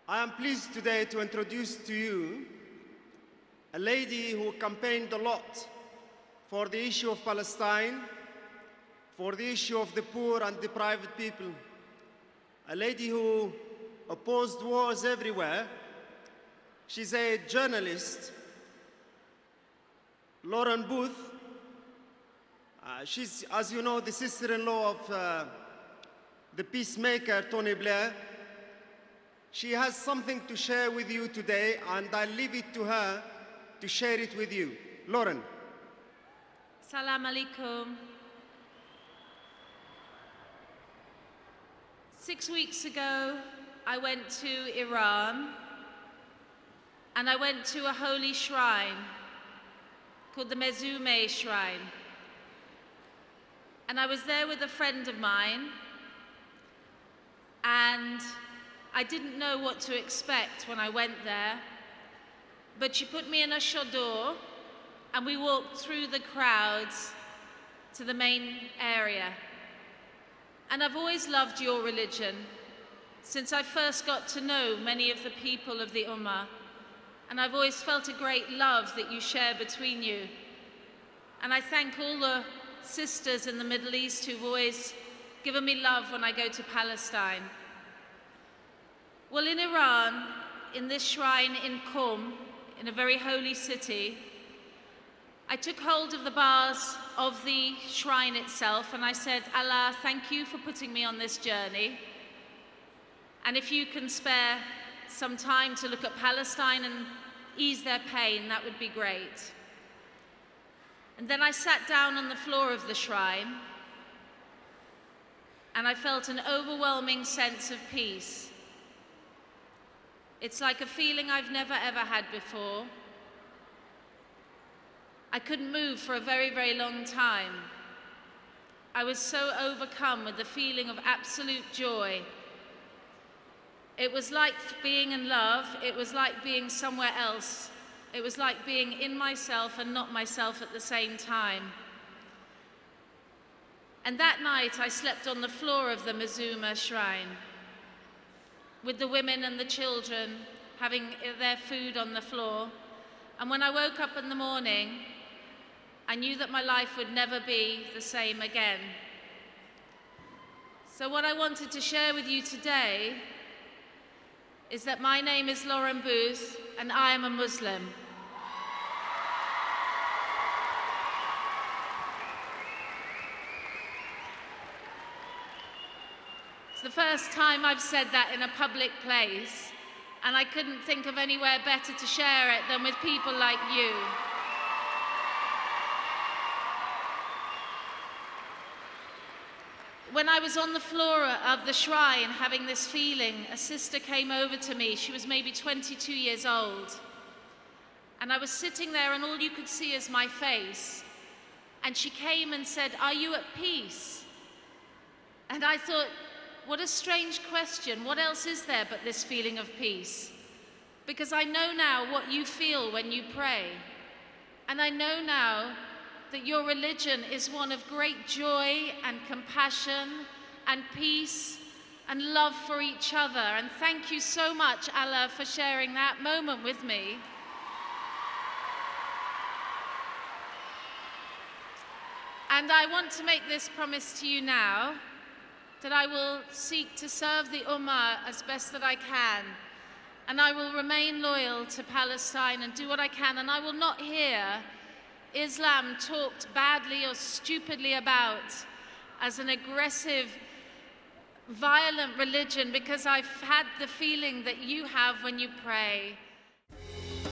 I am pleased today to introduce to you a lady who campaigned a lot for the issue of Palestine, for the issue of the poor and deprived people, a lady who opposed wars everywhere. She's a journalist, Lauren Booth. She's, as you know, the sister-in-law of the peacemaker, Tony Blair. She has something to share with you today, and I'll leave it to her to share it with you. Lauren. Salam alaikum. 6 weeks ago, I went to Iran, and I went to a holy shrine called the Mezume Shrine. And I was there with a friend of mine, and I didn't know what to expect when I went there, but she put me in a chador, and we walked through the crowds to the main area. And I've always loved your religion since I first got to know many of the people of the Ummah, and I've always felt a great love that you share between you. And I thank all the sisters in the Middle East who've always given me love when I go to Palestine. Well, in Iran, in this shrine in Qom, in a very holy city, I took hold of the bars of the shrine itself and I said, Allah, thank you for putting me on this journey. And if you can spare some time to look at Palestine and ease their pain, that would be great. And then I sat down on the floor of the shrine and I felt an overwhelming sense of peace. It's like a feeling I've never ever had before. I couldn't move for a very, very long time. I was so overcome with the feeling of absolute joy. It was like being in love. It was like being somewhere else. It was like being in myself and not myself at the same time. And that night I slept on the floor of the Mezume Shrine, with the women and the children having their food on the floor. And when I woke up in the morning, I knew that my life would never be the same again. So what I wanted to share with you today is that my name is Lauren Booth and I am a Muslim. It's the first time I've said that in a public place, and I couldn't think of anywhere better to share it than with people like you. When I was on the floor of the shrine having this feeling, a sister came over to me. She was maybe 22 years old. And I was sitting there and all you could see is my face. And she came and said, "Are you at peace?" And I thought, what a strange question. What else is there but this feeling of peace? Because I know now what you feel when you pray. And I know now that your religion is one of great joy and compassion and peace and love for each other. And thank you so much, Allah, for sharing that moment with me. And I want to make this promise to you now, that I will seek to serve the Ummah as best that I can. And I will remain loyal to Palestine and do what I can. And I will not hear Islam talked badly or stupidly about as an aggressive, violent religion, because I've had the feeling that you have when you pray.